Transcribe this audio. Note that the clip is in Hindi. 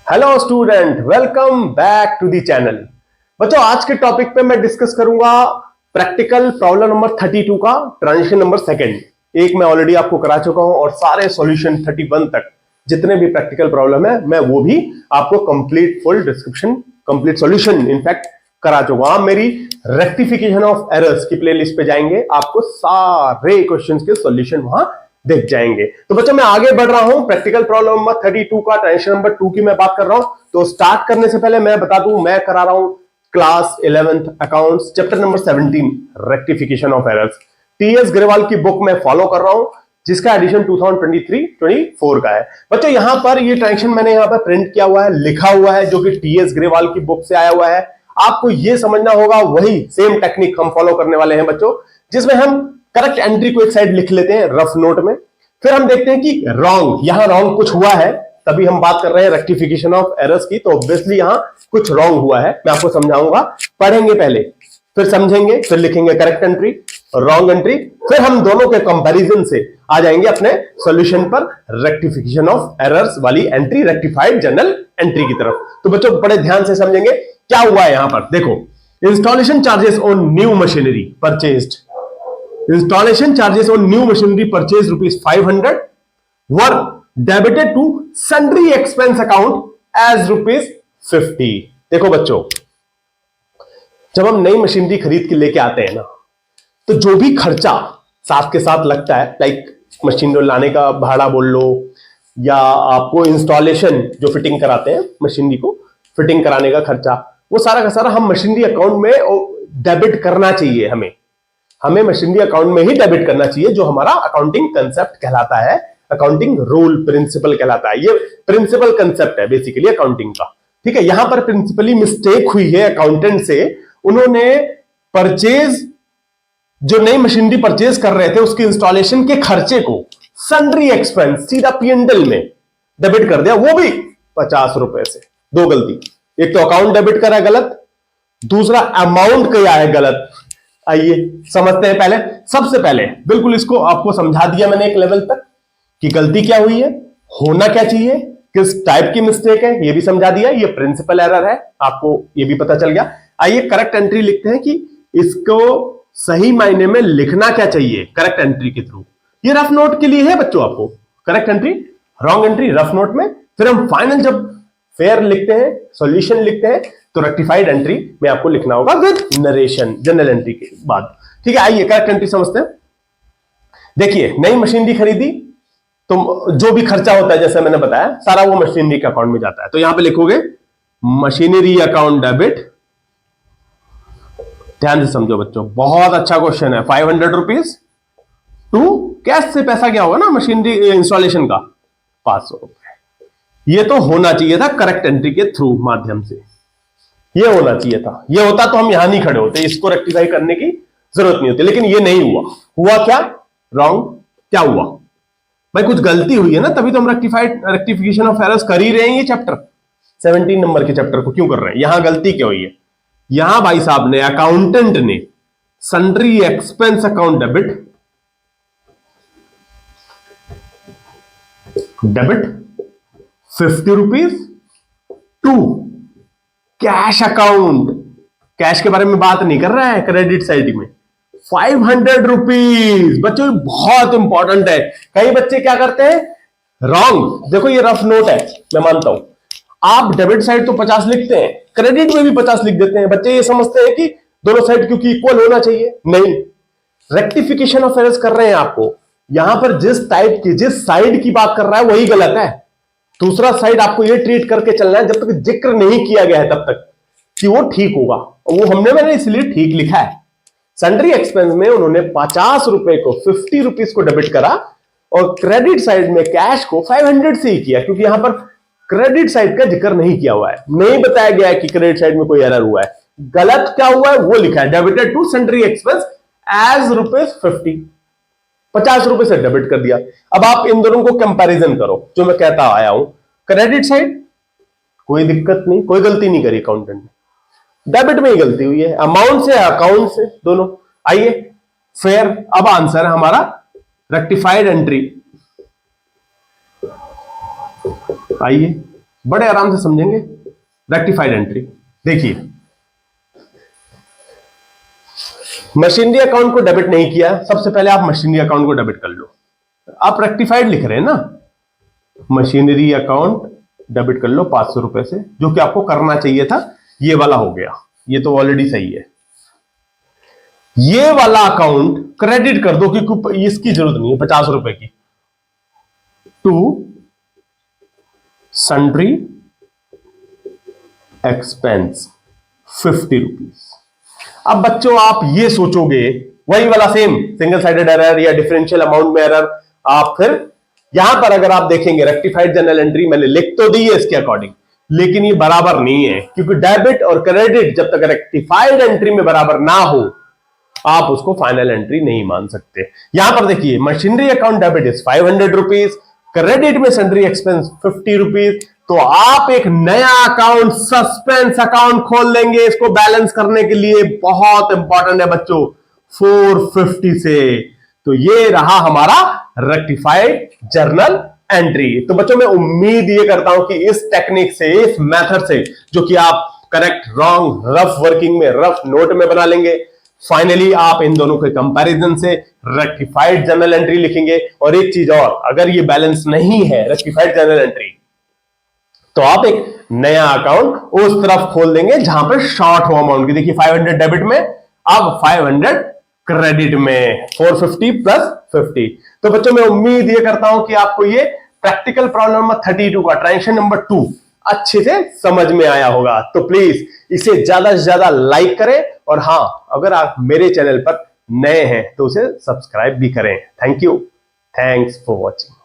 Hello student, welcome back to the channel. बच्चों, आज के टॉपिक पे मैं डिस्कस करूंगा प्रैक्टिकल प्रॉब्लम नंबर 32 का ट्रांजिशन नंबर सेकंड। एक मैं ऑलरेडी आपको करा चुका हूं और सारे सॉल्यूशन 31 तक जितने भी प्रैक्टिकल प्रॉब्लम है मैं वो भी आपको complete full description, complete solution in fact करा चुका हूं। आप मेरी रेक्टिफिकेशन ऑफ एरर्स की प्लेलिस्ट पे जाएंगे, आपको सारे क्वेश्चंस के सॉल्यूशन वहां दिख जाएंगे। तो बच्चों, मैं आगे बढ़ रहा हूं। प्रैक्टिकल प्रॉब्लम नंबर 32 का ट्रांजिशन नंबर 2 की मैं बात कर रहा हूं। तो स्टार्ट करने से पहले मैं बता दूं, मैं करा रहा हूं class 11th accounts chapter number 17 rectification of errors. TS Grewal की बुक में फॉलो कर रहा हूं, जिसका एडिशन 2023-24 का है। बच्चों, यहां पर ये ट्रांजिशन मैंने यहां पर प्रिंट किया हुआ है, लिखा हुआ है, जो कि टीएस ग्रेवाल की बुक से आया हुआ है। आपको ये समझना होगा, वही सेम टेक्निक हम फॉलो करने वाले हैं बच्चों, जिसमें हम करेक्ट एंट्री को एक साइड लिख लेते हैं रफ नोट में, फिर हम देखते हैं कि रॉन्ग, यहां रॉन्ग कुछ हुआ है, तभी हम बात कर रहे हैं रेक्टिफिकेशन ऑफ एरर्स की। तो ऑब्वियसली यहां कुछ रॉन्ग हुआ है, मैं आपको समझाऊंगा। पढ़ेंगे पहले, फिर समझेंगे, फिर लिखेंगे करेक्ट एंट्री और रॉन्ग एंट्री, फिर हम दोनों के कंपैरिजन से आ जाएंगे अपने सॉल्यूशन पर रेक्टिफिकेशन ऑफ एरर्स वाली एंट्री, रेक्टिफाइड जनरल एंट्री की तरफ। तो बच्चों, बड़े ध्यान से समझेंगे क्या हुआ है यहां पर। देखो, installation charges on new machinery purchased, installation charges on new machinery purchased ₹500 were debited to sundry expense account as ₹50। देखो बच्चों, जब हम नई मशीनरी खरीद के लेके आते हैं ना, तो जो भी खर्चा साथ के साथ लगता है, लाइक मशीन लाने का भाड़ा बोल लो, या आपको इंस्टॉलेशन जो फिटिंग कराते हैं मशीनरी को फिटिंग कराने का खर्चा, वो सारा का सारा हम मशीनरी अकाउंट में डेबिट करना चाहिए। हमें मशीनरी अकाउंट में ही डेबिट करना चाहिए, जो हमारा अकाउंटिंग कंसेप्ट कहलाता है, अकाउंटिंग रूल प्रिंसिपल कहलाता है। ये प्रिंसिपल कंसेप्ट है बेसिकली अकाउंटिंग का। ठीक है, यहां पर प्रिंसिपली मिस्टेक हुई है अकाउंटेंट से। उन्होंने परचेज, जो नई मशीनरी परचेज कर रहे थे, उसके इंस्टॉलेशन के खर्चे को सन्ड्री एक्सपेंस सीधा पीएनडल में डेबिट कर दिया, वो भी ₹50 से। दो गलती, एक तो अकाउंट डेबिट करा गलत, दूसरा अमाउंट क्या है गलत। आइए समझते हैं। पहले, सबसे पहले बिल्कुल इसको आपको समझा दिया मैंने एक लेवल तक कि गलती क्या हुई है, होना क्या चाहिए, किस टाइप की मिस्टेक है, ये भी समझा दिया। ये प्रिंसिपल एरर है, आपको ये भी पता चल गया। आइए करेक्ट एंट्री लिखते हैं कि इसको सही मायने में लिखना क्या चाहिए करेक्ट एंट्री के थ्रू। ये रफ नोट के लिए है बच्चों, आपको correct entry, wrong entry rough note में, फिर हम फाइनल जब फेयर लिखते हैं, सॉल्यूशन लिखते हैं, तो रेक्टिफाइड एंट्री में आपको लिखना होगा विद नरेशन जनरल एंट्री के बाद। ठीक है, आइए करेक्ट एंट्री समझते हैं। देखिए, नई मशीनरी खरीदी तो जो भी खर्चा होता है, जैसे मैंने बताया, सारा वो मशीनरी के अकाउंट में जाता है। तो यहां पे लिखोगे मशीनरी अकाउंट डेबिट। ध्यान से समझो बच्चों, बहुत अच्छा क्वेश्चन है। ₹500 टू कैश से पैसा क्या होगा ना मशीनरी इंस्टॉलेशन का, ₹500। ये तो होना चाहिए था करेक्ट एंट्री के थ्रू माध्यम से, ये होना चाहिए था। ये होता तो हम यहां नहीं खड़े होते, इसको रेक्टिफाई करने की जरूरत नहीं होती, लेकिन ये नहीं हुआ। हुआ क्या रॉन्ग, क्या हुआ भाई, कुछ गलती हुई है ना, तभी तो हम रेक्टिफिकेशन ऑफ एरर्स कर ही रहे हैं। ये चैप्टर 17 नंबर के चैप्टर को क्यों कर रहे हैं, यहां गलती क्या हुई है। यहां भाई साहब ने, अकाउंटेंट ने sundry expense account debit ₹50 to cash account, cash के बारे में बात नहीं कर रहा है, क्रेडिट साइड में ₹500। बच्चों बहुत इंपॉर्टेंट है। कई बच्चे क्या करते हैं, रॉन्ग। देखो ये रफ नोट है, मैं मानता हूं, आप डेबिट साइड तो 50 लिखते हैं, क्रेडिट में भी 50 लिख देते हैं। बच्चे ये समझते हैं कि दोनों साइड क्योंकि इक्वल होना चाहिए। नहीं, रेक्टिफिकेशन ऑफ एरर्स कर रहे हैं आपको। यहां पर जिस टाइप की, जिस साइड की बात कर रहा है वही गलत है। दूसरा साइड आपको ये ट्रीट करके चलना है, जब तक जिक्र नहीं किया गया है तब तक, कि वो ठीक होगा। वो मैंने इसलिए ठीक लिखा है। सन्ड्री एक्सपेंस में उन्होंने ₹50 को, ₹50 को डेबिट करा, और क्रेडिट साइड में कैश को 500 से ही किया, क्योंकि यहां पर क्रेडिट साइड का जिक्र नहीं किया हुआ है, नहीं बताया गया है कि क्रेडिट साइड में कोई एरर हुआ है। गलत क्या हुआ है वो लिखा है, debited to sundry expense as ₹50, ₹50 से डेबिट कर दिया। अब आप इन दोनों को कंपैरिजन करो, जो मैं कहता आया हूं। क्रेडिट साइड कोई दिक्कत नहीं, कोई गलती नहीं करी अकाउंटेंट ने, डेबिट में ही गलती हुई है, अमाउंट से अकाउंट से, दोनों। आइए फेयर, अब आंसर है हमारा रेक्टिफाइड एंट्री। आइए बड़े आराम से समझेंगे। रेक्टिफाइड एंट्री देखिए, मशीनरी अकाउंट को डेबिट नहीं किया, सबसे पहले आप मशीनरी अकाउंट को डेबिट कर लो। आप रेक्टिफाइड लिख रहे हैं ना, मशीनरी अकाउंट डेबिट कर लो 500 रुपए से, जो कि आपको करना चाहिए था। ये वाला हो गया, ये तो ऑलरेडी सही है। ये वाला अकाउंट क्रेडिट कर दो क्योंकि इसकी जरूरत नहीं है 50 रुपए की, टू सन्ड्री एक्सपेंस 50 रुपीज। अब बच्चों आप ये सोचोगे, वही वाला सेम सिंगल साइडेड एरर या डिफरेंशियल अमाउंट में एरर, आप फिर यहां पर अगर आप देखेंगे रेक्टिफाइड जर्नल एंट्री मैंने लिख तो दी है इसके अकॉर्डिंग, लेकिन ये बराबर नहीं है, क्योंकि डेबिट और क्रेडिट जब तक रेक्टिफाइड एंट्री में बराबर ना हो आप उसको फाइनल एंट्री नहीं मान सकते। यहां पर देखिए, machinery account debit is 500 rupees, credit में सन्ड्री एक्सपेंस 50 रुपीज, तो आप एक नया अकाउंट सस्पेंस अकाउंट खोल लेंगे इसको बैलेंस करने के लिए। बहुत इंपॉर्टेंट है बच्चों, 450 से। तो ये रहा हमारा रेक्टिफाइड जर्नल एंट्री। तो बच्चों मैं उम्मीद ये करता हूं कि इस टेक्निक से, इस मेथड से, जो कि आप करेक्ट रॉन्ग रफ वर्किंग में रफ नोट में बना लेंगे, फाइनली आप इन दोनों के कंपैरिजन से रेक्टिफाइड जर्नल एंट्री लिखेंगे। और एक चीज और, अगर ये बैलेंस नहीं है रेक्टिफाइड जर्नल एंट्री, तो आप एक नया अकाउंट उस तरफ खोल देंगे जहां पर शॉर्ट हो अमाउंट की। देखिए 500 डेबिट में, अब 500 क्रेडिट में, 450 प्लस 50। तो बच्चों मैं उम्मीद ये करता हूं कि आपको ये प्रैक्टिकल प्रॉब्लम नंबर 32 का ट्रांजिशन नंबर 2 अच्छे से समझ में आया होगा। तो प्लीज इसे ज्यादा से ज्यादा लाइक करें, और हां, अगर आप मेरे चैनल पर नए हैं तो उसे सब्सक्राइब भी करें। Thank you, thanks for watching.